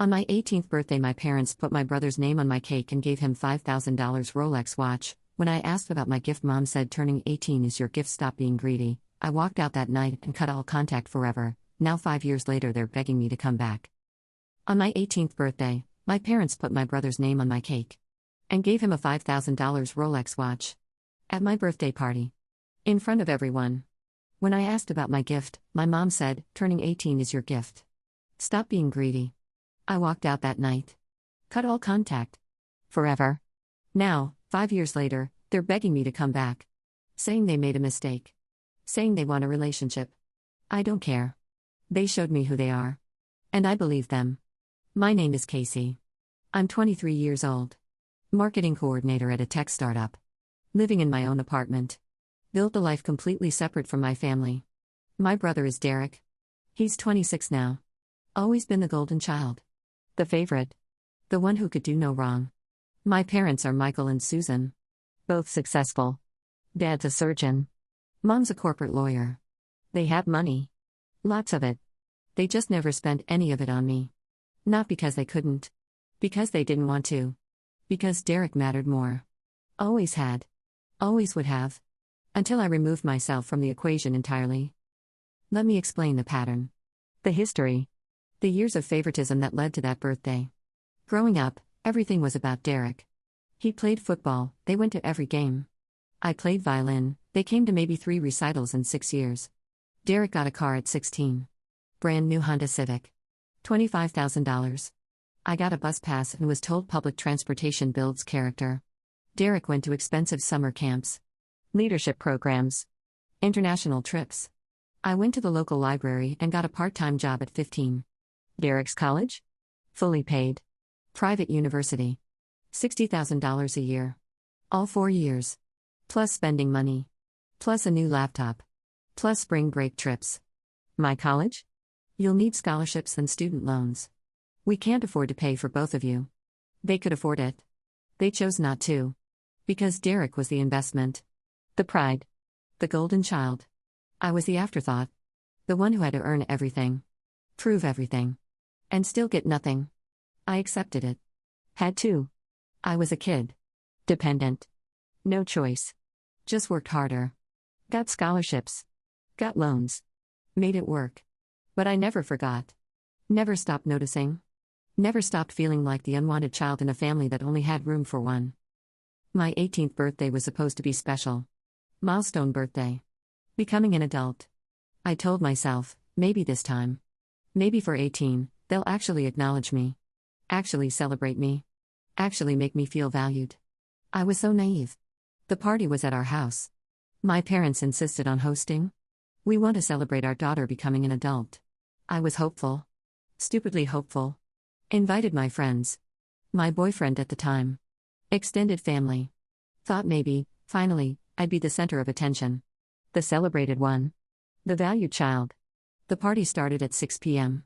On my 18th birthday, my parents put my brother's name on my cake and gave him $5,000 Rolex watch. When I asked about my gift, Mom said, "Turning 18 is your gift, stop being greedy." I walked out that night and cut all contact forever. Now 5 years later, they're begging me to come back. On my 18th birthday, my parents put my brother's name on my cake and gave him a $5,000 Rolex watch at my birthday party, in front of everyone. When I asked about my gift, my mom said, "Turning 18 is your gift. Stop being greedy." I walked out that night. Cut all contact. Forever. Now, 5 years later, they're begging me to come back. Saying they made a mistake. Saying they want a relationship. I don't care. They showed me who they are. And I believe them. My name is Casey. I'm 23 years old. Marketing coordinator at a tech startup. Living in my own apartment. Built a life completely separate from my family. My brother is Derek. He's 26 now. Always been the golden child. The favorite. The one who could do no wrong. My parents are Michael and Susan. Both successful. Dad's a surgeon. Mom's a corporate lawyer. They have money. Lots of it. They just never spent any of it on me. Not because they couldn't. Because they didn't want to. Because Derek mattered more. Always had. Always would have. Until I removed myself from the equation entirely. Let me explain the pattern. The history. The years of favoritism that led to that birthday. Growing up, everything was about Derek. He played football, they went to every game. I played violin, they came to maybe 3 recitals in 6 years. Derek got a car at 16. Brand new Honda Civic. $25,000. I got a bus pass and was told public transportation builds character. Derek went to expensive summer camps. Leadership programs. International trips. I went to the local library and got a part-time job at 15. Derek's college? Fully paid. Private university. $60,000 a year. All 4 years. Plus spending money. Plus a new laptop. Plus spring break trips. My college? You'll need scholarships and student loans. We can't afford to pay for both of you. They could afford it. They chose not to. Because Derek was the investment. The pride. The golden child. I was the afterthought. The one who had to earn everything. Prove everything. And still get nothing. I accepted it. Had to. I was a kid. Dependent. No choice. Just worked harder. Got scholarships. Got loans. Made it work. But I never forgot. Never stopped noticing. Never stopped feeling like the unwanted child in a family that only had room for one. My 18th birthday was supposed to be special. Milestone birthday. Becoming an adult. I told myself, maybe this time. Maybe for 18, they'll actually acknowledge me. Actually celebrate me. Actually make me feel valued. I was so naive. The party was at our house. My parents insisted on hosting. We want to celebrate our daughter becoming an adult. I was hopeful. Stupidly hopeful. Invited my friends. My boyfriend at the time. Extended family. Thought maybe, finally, I'd be the center of attention. The celebrated one. The valued child. The party started at 6 p.m.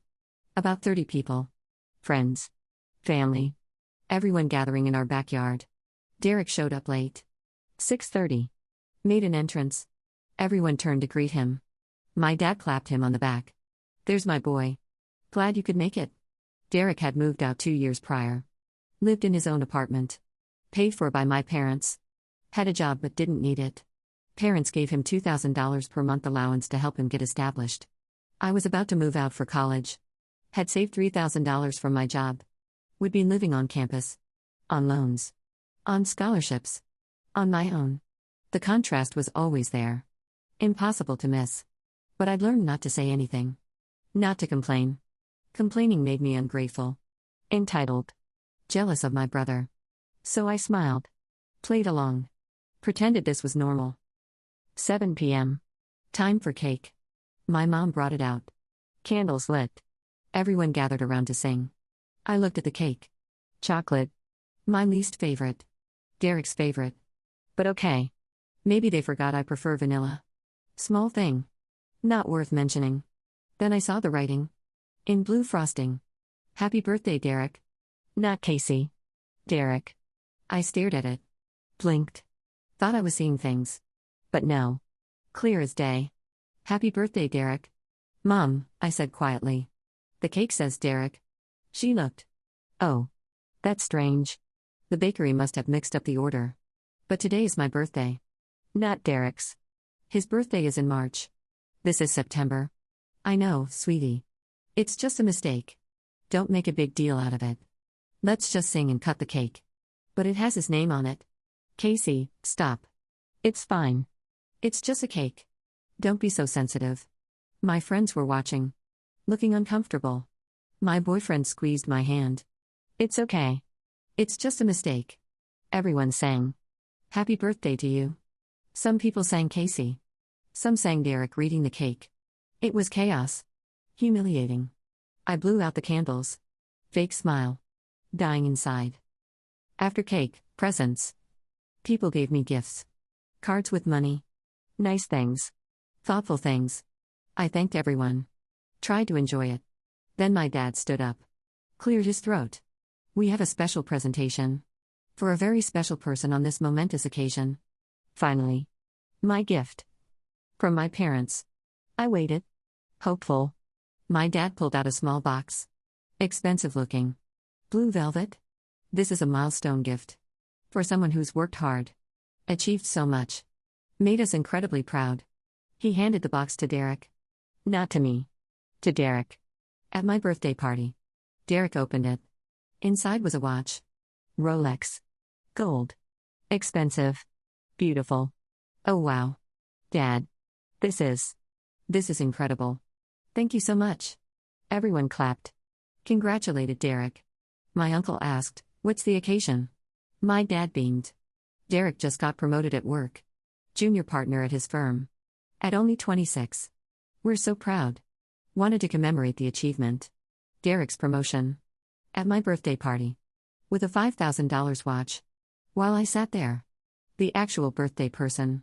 About 30 people. Friends. Family. Everyone gathering in our backyard. Derek showed up late. 6:30. Made an entrance. Everyone turned to greet him. My dad clapped him on the back. "There's my boy. Glad you could make it." Derek had moved out 2 years prior. Lived in his own apartment. Paid for by my parents. Had a job but didn't need it. Parents gave him $2,000 per month allowance to help him get established. I was about to move out for college. Had saved $3,000 from my job. Would be living on campus. On loans. On scholarships. On my own. The contrast was always there. Impossible to miss. But I'd learned not to say anything. Not to complain. Complaining made me ungrateful. Entitled. Jealous of my brother. So I smiled. Played along. Pretended this was normal. 7 p.m. Time for cake. My mom brought it out. Candles lit. Everyone gathered around to sing. I looked at the cake. Chocolate. My least favorite. Derek's favorite. But okay. Maybe they forgot I prefer vanilla. Small thing. Not worth mentioning. Then I saw the writing. In blue frosting. "Happy birthday, Derek." Not Casey. Derek. I stared at it. Blinked. Thought I was seeing things. But no. Clear as day. "Happy birthday, Derek." "Mom," I said quietly. "The cake says Derek." She looked. Oh. That's strange. The bakery must have mixed up the order. But today is my birthday. Not Derek's. His birthday is in March. This is September. I know, sweetie. It's just a mistake. Don't make a big deal out of it. Let's just sing and cut the cake. But it has his name on it. Casey, stop. It's fine. It's just a cake. Don't be so sensitive. My friends were watching. Looking uncomfortable. My boyfriend squeezed my hand. It's okay. It's just a mistake. Everyone sang. Happy birthday to you. Some people sang Casey. Some sang Derek reading the cake. It was chaos. Humiliating. I blew out the candles. Fake smile. Dying inside. After cake, presents. People gave me gifts. Cards with money. Nice things. Thoughtful things. I thanked everyone. Tried to enjoy it. Then my dad stood up. Cleared his throat. We have a special presentation. For a very special person on this momentous occasion. Finally. My gift. From my parents. I waited. Hopeful. My dad pulled out a small box. Expensive looking. Blue velvet. This is a milestone gift. For someone who's worked hard. Achieved so much. Made us incredibly proud. He handed the box to Derek. Not to me. To Derek. At my birthday party. Derek opened it. Inside was a watch. Rolex. Gold. Expensive. Beautiful. Oh wow. Dad. This is incredible. Thank you so much. Everyone clapped. Congratulated Derek. My uncle asked, what's the occasion? My dad beamed. Derek just got promoted at work. Junior partner at his firm. At only 26. We're so proud. Wanted to commemorate the achievement. Derek's promotion. At my birthday party. With a $5,000 watch. While I sat there. The actual birthday person.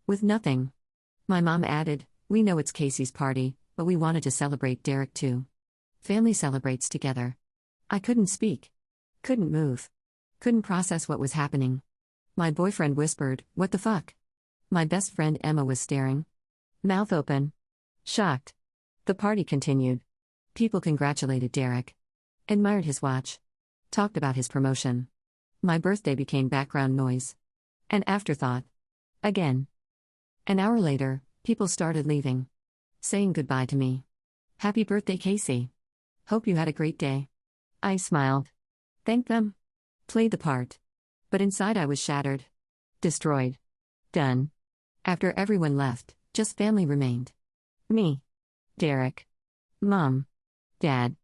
With nothing. My mom added, we know it's Casey's party, but we wanted to celebrate Derek too. Family celebrates together. I couldn't speak. Couldn't move. Couldn't process what was happening. My boyfriend whispered, what the fuck? My best friend Emma was staring. Mouth open. Shocked. The party continued. People congratulated Derek. Admired his watch. Talked about his promotion. My birthday became background noise. An afterthought. Again. An hour later, people started leaving. Saying goodbye to me. Happy birthday, Casey. Hope you had a great day. I smiled. Thanked them. Played the part. But inside I was shattered. Destroyed. Done. After everyone left, just family remained. Me. Derek. Mom. Dad.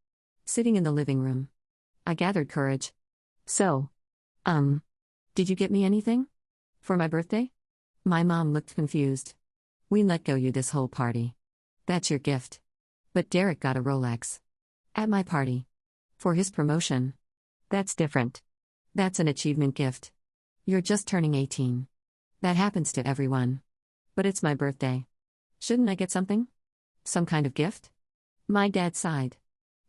Sitting in the living room. I gathered courage. So. Did you get me anything? For my birthday? My mom looked confused. We let go you this whole party. That's your gift. But Derek got a Rolex. At my party. For his promotion. That's different. That's an achievement gift. You're just turning 18. That happens to everyone. But it's my birthday. Shouldn't I get something? Some kind of gift? My dad sighed.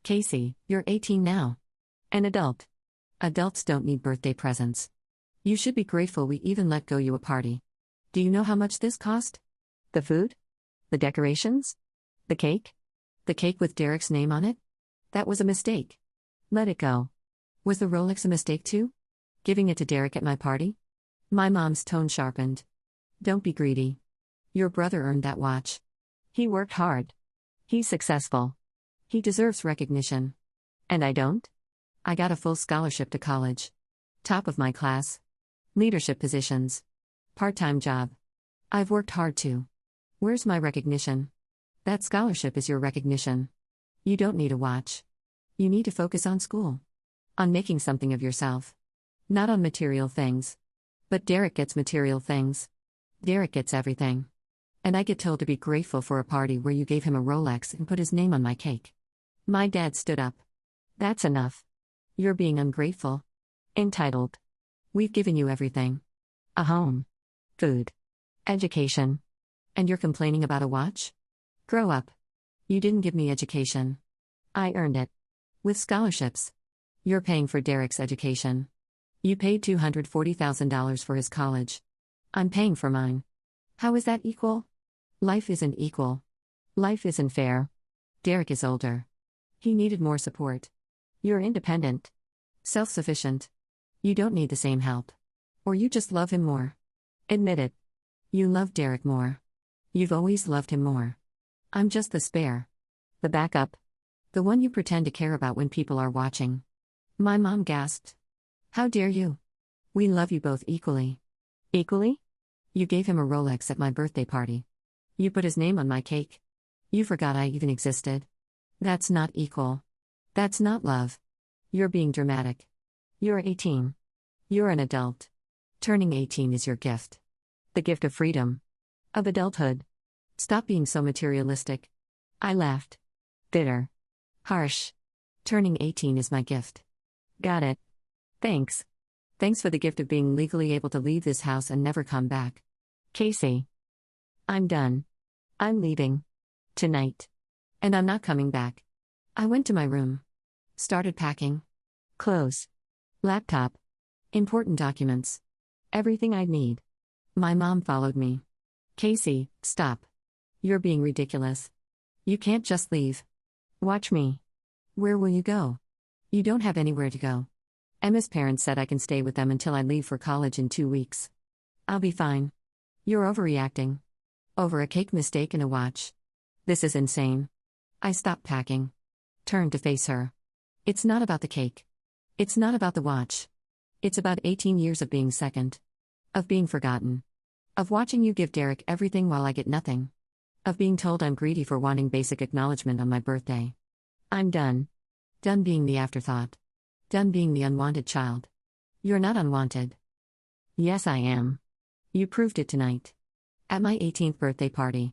Casey, you're 18 now. An adult. Adults don't need birthday presents. You should be grateful we even let go you a party. Do you know how much this cost? The food? The decorations? The cake? The cake with Derek's name on it? That was a mistake. Let it go. Was the Rolex a mistake too? Giving it to Derek at my party? My mom's tone sharpened. Don't be greedy. Your brother earned that watch. He worked hard. He's successful. He deserves recognition. And I don't? I got a full scholarship to college. Top of my class. Leadership positions. Part-time job. I've worked hard too. Where's my recognition? That scholarship is your recognition. You don't need a watch. You need to focus on school. On making something of yourself. Not on material things. But Derek gets material things. Derek gets everything. And I get told to be grateful for a party where you gave him a Rolex and put his name on my cake. My dad stood up. That's enough. You're being ungrateful. Entitled. We've given you everything. A home. Food. Education. And you're complaining about a watch? Grow up. You didn't give me education. I earned it. With scholarships. You're paying for Derek's education. You paid $240,000 for his college. I'm paying for mine. How is that equal? Life isn't equal. Life isn't fair. Derek is older. He needed more support. You're independent. Self-sufficient. You don't need the same help. Or you just love him more. Admit it. You love Derek more. You've always loved him more. I'm just the spare. The backup. The one you pretend to care about when people are watching. My mom gasped. How dare you? We love you both equally. Equally? You gave him a Rolex at my birthday party. You put his name on my cake. You forgot I even existed. That's not equal. That's not love. You're being dramatic. You're 18. You're an adult. Turning 18 is your gift. The gift of freedom. Of adulthood. Stop being so materialistic. I laughed. Bitter. Harsh. Turning 18 is my gift. Got it. Thanks. Thanks for the gift of being legally able to leave this house and never come back. Casey. I'm done. I'm leaving. Tonight. And I'm not coming back. I went to my room. Started packing. Clothes. Laptop. Important documents. Everything I'd need. My mom followed me. Casey, stop. You're being ridiculous. You can't just leave. Watch me. Where will you go? You don't have anywhere to go. Emma's parents said I can stay with them until I leave for college in 2 weeks. I'll be fine. You're overreacting. Over a cake mistake and a watch. This is insane. I stopped packing. Turned to face her. It's not about the cake. It's not about the watch. It's about 18 years of being second. Of being forgotten. Of watching you give Derek everything while I get nothing. Of being told I'm greedy for wanting basic acknowledgement on my birthday. I'm done. Done being the afterthought. Done being the unwanted child. You're not unwanted. Yes, I am. You proved it tonight. At my 18th birthday party.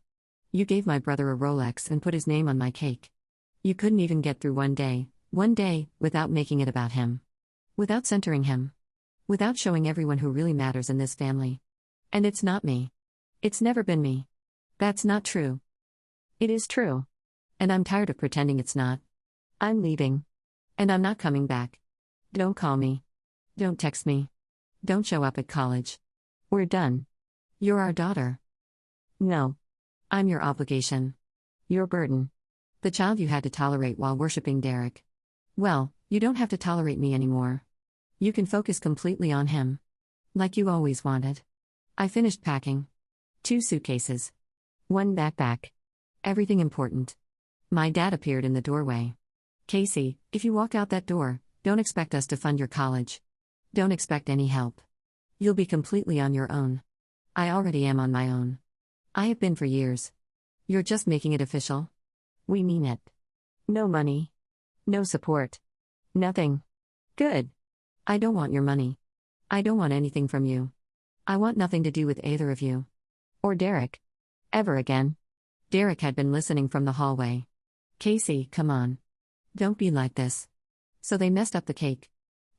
You gave my brother a Rolex and put his name on my cake. You couldn't even get through one day, without making it about him. Without centering him. Without showing everyone who really matters in this family. And it's not me. It's never been me. That's not true. It is true. And I'm tired of pretending it's not. I'm leaving. And I'm not coming back. Don't call me. Don't text me. Don't show up at college. We're done. You're our daughter. No. I'm your obligation. Your burden. The child you had to tolerate while worshipping Derek. Well, you don't have to tolerate me anymore. You can focus completely on him. Like you always wanted. I finished packing. 2 suitcases. 1 backpack. Everything important. My dad appeared in the doorway. Casey, if you walk out that door, don't expect us to fund your college. Don't expect any help. You'll be completely on your own. I already am on my own. I have been for years. You're just making it official. We mean it. No money. No support. Nothing. Good. I don't want your money. I don't want anything from you. I want nothing to do with either of you. Or Derek. Ever again. Derek had been listening from the hallway. Casey, come on. Don't be like this. So they messed up the cake.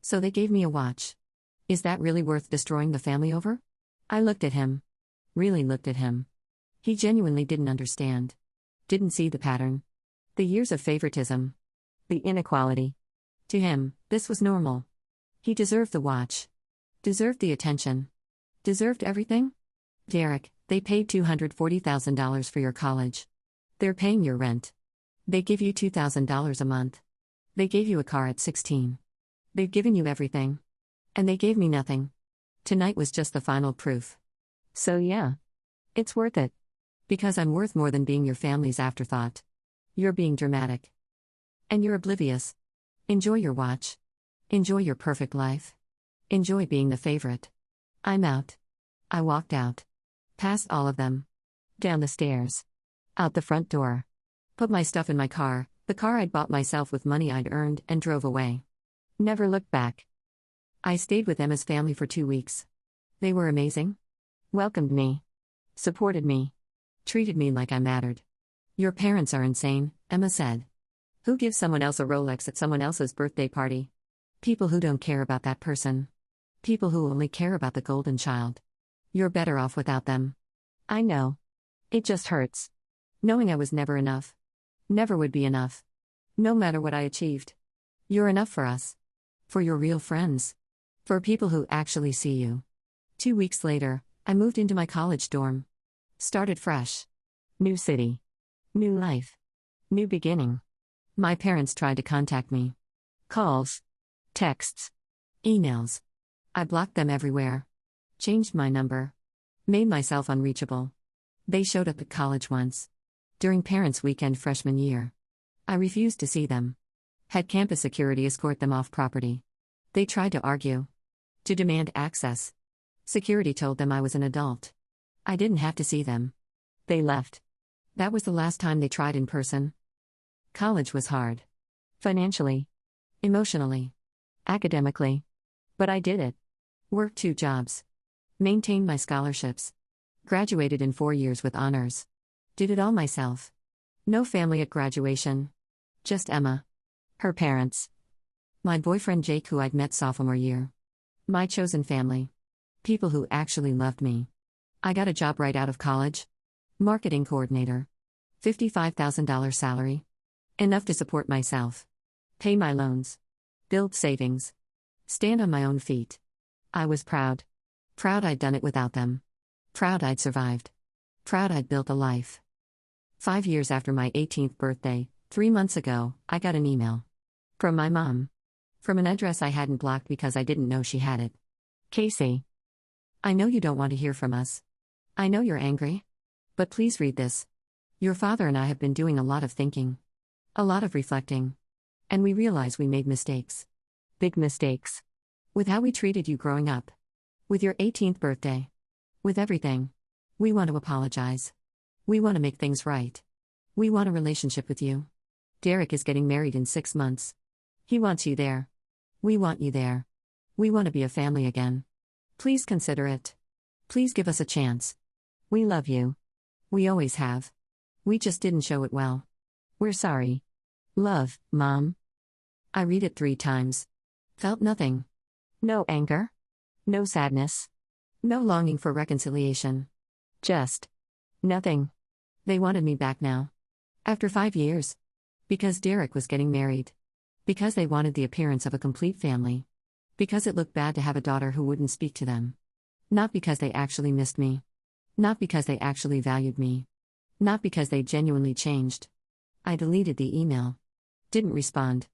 So they gave me a watch. Is that really worth destroying the family over? I looked at him. Really looked at him. He genuinely didn't understand. Didn't see the pattern. The years of favoritism. The inequality. To him, this was normal. He deserved the watch. Deserved the attention. Deserved everything? Derek, they paid $240,000 for your college. They're paying your rent. They give you $2,000 a month. They gave you a car at 16. They've given you everything. And they gave me nothing. Tonight was just the final proof. So yeah. It's worth it. Because I'm worth more than being your family's afterthought. You're being dramatic. And you're oblivious. Enjoy your watch. Enjoy your perfect life. Enjoy being the favorite. I'm out. I walked out. Past all of them. Down the stairs. Out the front door. Put my stuff in my car, the car I'd bought myself with money I'd earned, and drove away. Never looked back. I stayed with Emma's family for 2 weeks. They were amazing. Welcomed me. Supported me. Treated me like I mattered. Your parents are insane, Emma said. Who gives someone else a Rolex at someone else's birthday party? People who don't care about that person. People who only care about the golden child. You're better off without them. I know. It just hurts. Knowing I was never enough. Never would be enough. No matter what I achieved. You're enough for us. For your real friends. For people who actually see you. 2 weeks later, I moved into my college dorm. Started fresh. New city. New life. New beginning. My parents tried to contact me. Calls. Texts. Emails. I blocked them everywhere. Changed my number. Made myself unreachable. They showed up at college once. During Parents' Weekend freshman year. I refused to see them. Had campus security escort them off property. They tried to argue. To demand access. Security told them I was an adult. I didn't have to see them. They left. That was the last time they tried in person. College was hard. Financially. Emotionally. Academically. But I did it. Worked 2 jobs. Maintained my scholarships. Graduated in 4 years with honors. Did it all myself. No family at graduation. Just Emma. Her parents. My boyfriend Jake, who I'd met sophomore year. My chosen family. People who actually loved me. I got a job right out of college. Marketing coordinator. $55,000 salary. Enough to support myself. Pay my loans. Build savings. Stand on my own feet. I was proud. Proud I'd done it without them. Proud I'd survived. Proud I'd built a life. 5 years after my 18th birthday, 3 months ago, I got an email. From my mom. From an address I hadn't blocked because I didn't know she had it. Casey. I know you don't want to hear from us. I know you're angry. But please read this. Your father and I have been doing a lot of thinking. A lot of reflecting. And we realize we made mistakes. Big mistakes. With how we treated you growing up. With your 18th birthday. With everything. We want to apologize. We want to make things right. We want a relationship with you. Derek is getting married in 6 months. He wants you there. We want you there. We want to be a family again. Please consider it. Please give us a chance. We love you. We always have. We just didn't show it well. We're sorry. Love, Mom. I read it 3 times. Felt nothing. No anger. No sadness. No longing for reconciliation. Just nothing. They wanted me back now. After 5 years. Because Derek was getting married. Because they wanted the appearance of a complete family. Because it looked bad to have a daughter who wouldn't speak to them. Not because they actually missed me. Not because they actually valued me. Not because they genuinely changed. I deleted the email. Didn't respond.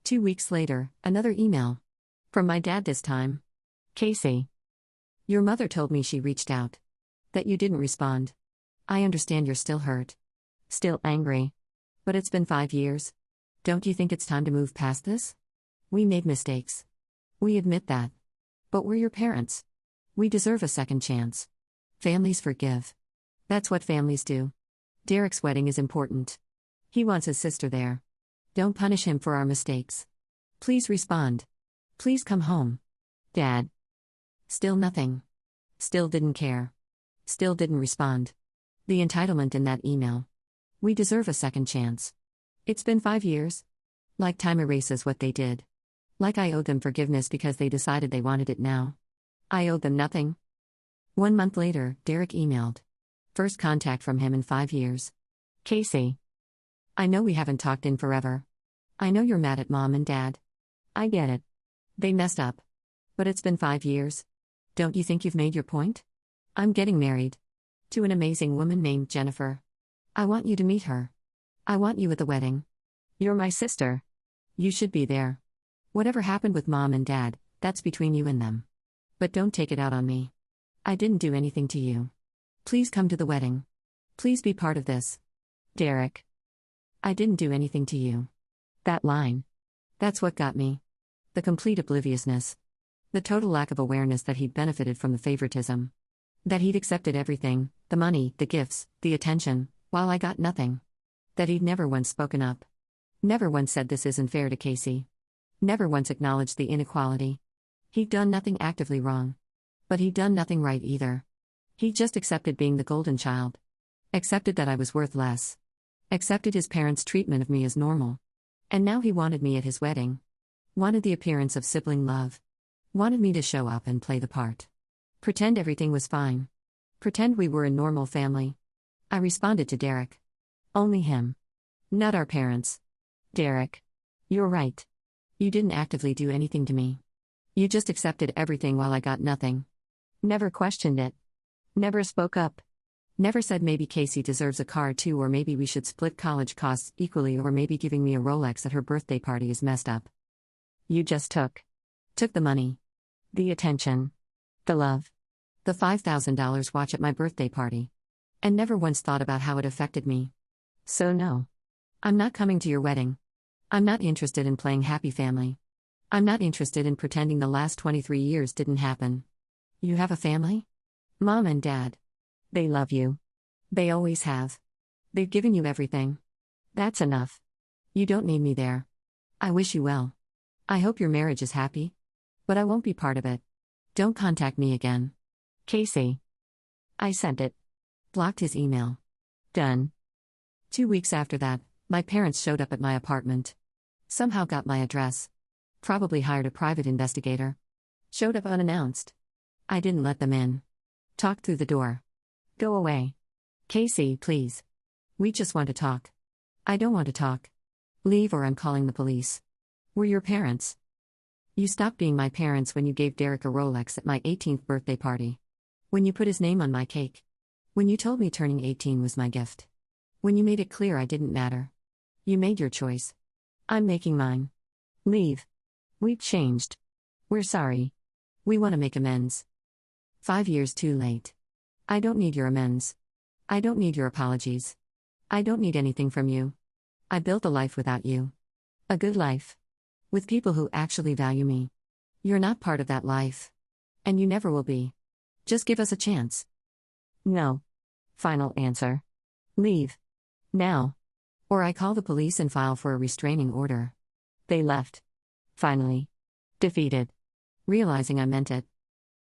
2 weeks later, another email. From my dad this time. Casey. Your mother told me she reached out. That you didn't respond. I understand you're still hurt. Still angry. But it's been 5 years. Don't you think it's time to move past this? We made mistakes. We admit that. But we're your parents. We deserve a second chance. Families forgive. That's what families do. Derek's wedding is important. He wants his sister there. Don't punish him for our mistakes. Please respond. Please come home. Dad. Still nothing. Still didn't care. Still didn't respond. The entitlement in that email. We deserve a second chance. It's been 5 years. Like time erases what they did. Like I owed them forgiveness because they decided they wanted it now. I owed them nothing. 1 month later, Derek emailed. First contact from him in 5 years. Casey. I know we haven't talked in forever. I know you're mad at Mom and Dad. I get it. They messed up. But it's been 5 years. Don't you think you've made your point? I'm getting married. To an amazing woman named Jennifer. I want you to meet her. I want you at the wedding. You're my sister. You should be there. Whatever happened with Mom and Dad, that's between you and them. But don't take it out on me. I didn't do anything to you. Please come to the wedding. Please be part of this. Derek. I didn't do anything to you. That line. That's what got me. The complete obliviousness. The total lack of awareness that he'd benefited from the favoritism. That he'd accepted everything, the money, the gifts, the attention, while I got nothing. That he'd never once spoken up. Never once said this isn't fair to Casey. Never once acknowledged the inequality. He'd done nothing actively wrong. But he'd done nothing right either. He just accepted being the golden child. Accepted that I was worth less. Accepted his parents' treatment of me as normal. And now he wanted me at his wedding. Wanted the appearance of sibling love. Wanted me to show up and play the part. Pretend everything was fine. Pretend we were a normal family. I responded to Derek. Only him. Not our parents. Derek. You're right. You didn't actively do anything to me. You just accepted everything while I got nothing. Never questioned it. Never spoke up. Never said maybe Casey deserves a car too, or maybe we should split college costs equally, or maybe giving me a Rolex at her birthday party is messed up. You just took the money, the attention, the love, the $5,000 watch at my birthday party, and never once thought about how it affected me. So no. I'm not coming to your wedding. I'm not interested in playing happy family. I'm not interested in pretending the last 23 years didn't happen. You have a family? Mom and Dad. They love you. They always have. They've given you everything. That's enough. You don't need me there. I wish you well. I hope your marriage is happy. But I won't be part of it. Don't contact me again. Casey. I sent it. Blocked his email. Done. 2 weeks after that, my parents showed up at my apartment. Somehow got my address. Probably hired a private investigator. Showed up unannounced. I didn't let them in. Talked through the door. Go away. Casey, please. We just want to talk. I don't want to talk. Leave or I'm calling the police. We're your parents. You stopped being my parents when you gave Derek a Rolex at my 18th birthday party. When you put his name on my cake. When you told me turning 18 was my gift. When you made it clear I didn't matter. You made your choice. I'm making mine. Leave. We've changed. We're sorry. We want to make amends. 5 years too late. I don't need your amends. I don't need your apologies. I don't need anything from you. I built a life without you. A good life. With people who actually value me. You're not part of that life. And you never will be. Just give us a chance. No. Final answer. Leave. Now. Or I call the police and file for a restraining order. They left. Finally. Defeated. Realizing I meant it.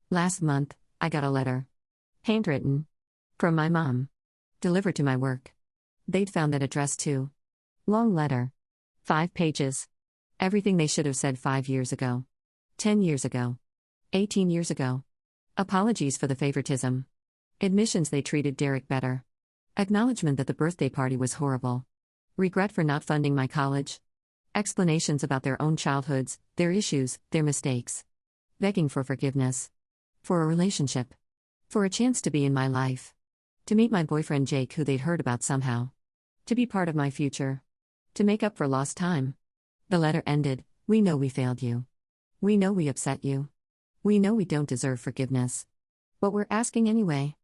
Last month, I got a letter. Handwritten. From my mom. Delivered to my work. They'd found that address too. Long letter. 5 pages. Everything they should have said 5 years ago. 10 years ago. 18 years ago. Apologies for the favoritism. Admissions they treated Derek better. Acknowledgement that the birthday party was horrible. Regret for not funding my college. Explanations about their own childhoods, their issues, their mistakes. Begging for forgiveness. For a relationship. For a chance to be in my life. To meet my boyfriend Jake, who they'd heard about somehow. To be part of my future. To make up for lost time. The letter ended, "We know we failed you. We know we upset you. We know we don't deserve forgiveness. But we're asking anyway.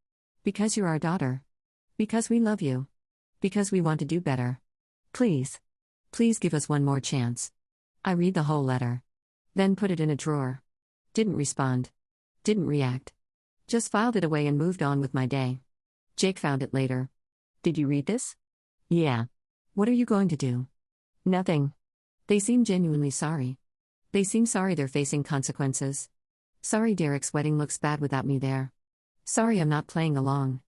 Because you're our daughter. Because we love you. Because we want to do better. Please. Please give us one more chance." I read the whole letter. Then put it in a drawer. Didn't respond. Didn't react. Just filed it away and moved on with my day. Jake found it later. "Did you read this?" "Yeah." "What are you going to do?" "Nothing." They seem genuinely sorry. They seem sorry they're facing consequences. Sorry Derek's wedding looks bad without me there. Sorry I'm not playing along.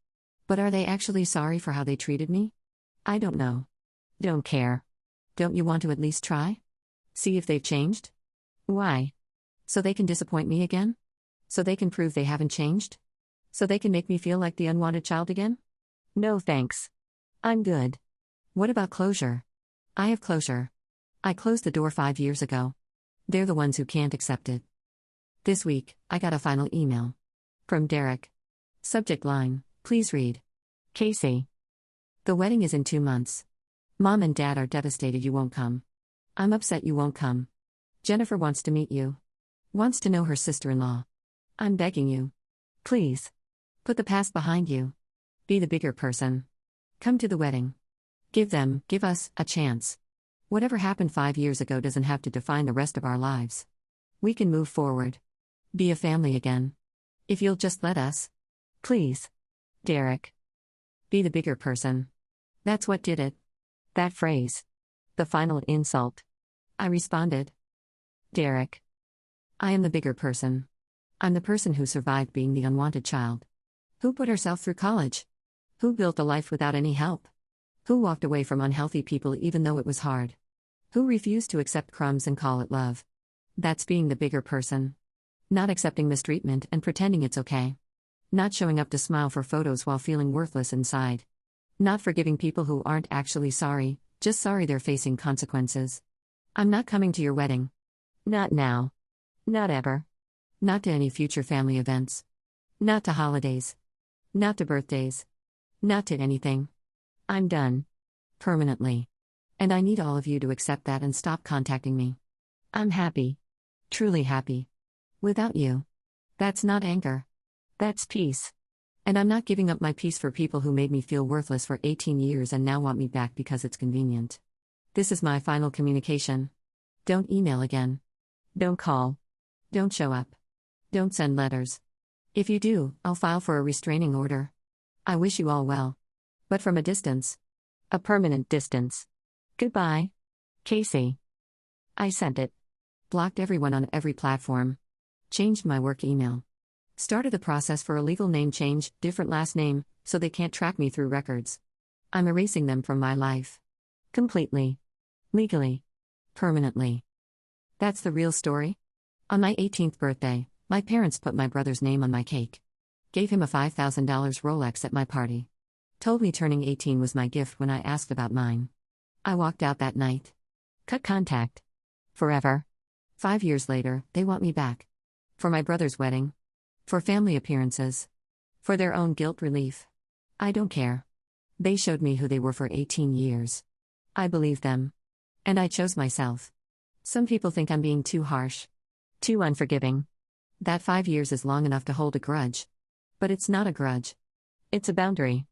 But are they actually sorry for how they treated me? I don't know. Don't care. Don't you want to at least try? See if they've changed? Why? So they can disappoint me again? So they can prove they haven't changed? So they can make me feel like the unwanted child again? No thanks. I'm good. What about closure? I have closure. I closed the door 5 years ago. They're the ones who can't accept it. This week, I got a final email. From Derek. Subject line, please read. Casey. The wedding is in 2 months. Mom and Dad are devastated you won't come. I'm upset you won't come. Jennifer wants to meet you. Wants to know her sister-in-law. I'm begging you. Please. Put the past behind you. Be the bigger person. Come to the wedding. Give us, a chance. Whatever happened 5 years ago doesn't have to define the rest of our lives. We can move forward. Be a family again. If you'll just let us. Please. Derek. Be the bigger person. That's what did it. That phrase. The final insult. I responded. Derek. I am the bigger person. I'm the person who survived being the unwanted child. Who put herself through college? Who built a life without any help? Who walked away from unhealthy people even though it was hard? Who refused to accept crumbs and call it love? That's being the bigger person. Not accepting mistreatment and pretending it's okay. Not showing up to smile for photos while feeling worthless inside. Not forgiving people who aren't actually sorry, just sorry they're facing consequences. I'm not coming to your wedding. Not now. Not ever. Not to any future family events. Not to holidays. Not to birthdays. Not to anything. I'm done. Permanently. And I need all of you to accept that and stop contacting me. I'm happy. Truly happy. Without you. That's not anger. That's peace. And I'm not giving up my peace for people who made me feel worthless for 18 years and now want me back because it's convenient. This is my final communication. Don't email again. Don't call. Don't show up. Don't send letters. If you do, I'll file for a restraining order. I wish you all well. But from a distance. A permanent distance. Goodbye. Casey. I sent it. Blocked everyone on every platform. Changed my work email. Started the process for a legal name change, different last name, so they can't track me through records. I'm erasing them from my life. Completely. Legally. Permanently. That's the real story? On my 18th birthday, my parents put my brother's name on my cake. Gave him a $5,000 Rolex at my party. Told me turning 18 was my gift when I asked about mine. I walked out that night. Cut contact. Forever. 5 years later, they want me back. For my brother's wedding. For family appearances. For their own guilt relief. I don't care. They showed me who they were for 18 years. I believe them. And I chose myself. Some people think I'm being too harsh. Too unforgiving. That 5 years is long enough to hold a grudge. But it's not a grudge. It's a boundary.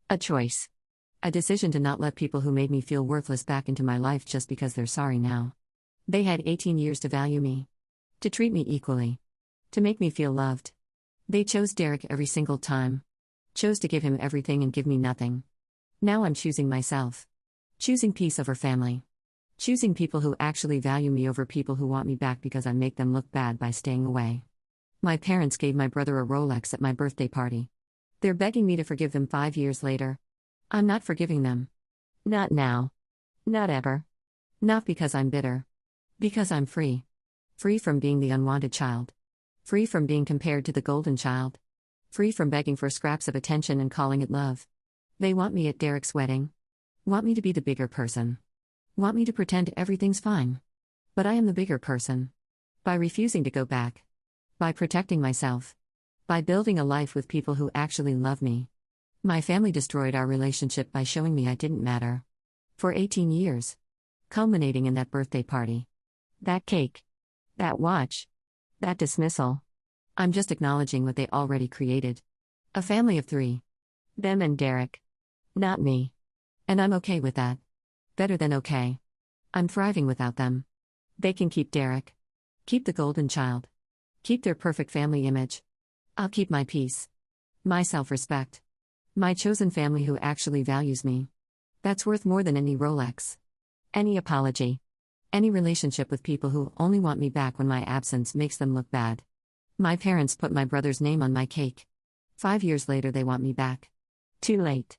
A choice. A decision to not let people who made me feel worthless back into my life just because they're sorry now. They had 18 years to value me. To treat me equally. To make me feel loved. They chose Derek every single time. Chose to give him everything and give me nothing. Now I'm choosing myself. Choosing peace over family. Choosing people who actually value me over people who want me back because I make them look bad by staying away. My parents gave my brother a Rolex at my birthday party. They're begging me to forgive them 5 years later. I'm not forgiving them. Not now. Not ever. Not because I'm bitter. Because I'm free. Free from being the unwanted child. Free from being compared to the golden child. Free from begging for scraps of attention and calling it love. They want me at Derek's wedding. Want me to be the bigger person. Want me to pretend everything's fine. But I am the bigger person. By refusing to go back. By protecting myself. By building a life with people who actually love me. My family destroyed our relationship by showing me I didn't matter. For 18 years. Culminating in that birthday party. That cake. That watch. That dismissal. I'm just acknowledging what they already created. A family of 3. Them and Derek. Not me. And I'm okay with that. Better than okay. I'm thriving without them. They can keep Derek. Keep the golden child. Keep their perfect family image. I'll keep my peace. My self-respect. My chosen family who actually values me. That's worth more than any Rolex. Any apology. Any relationship with people who only want me back when my absence makes them look bad. My parents put my brother's name on my cake. 5 years later they want me back. Too late.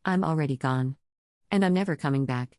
I'm already gone. And I'm never coming back.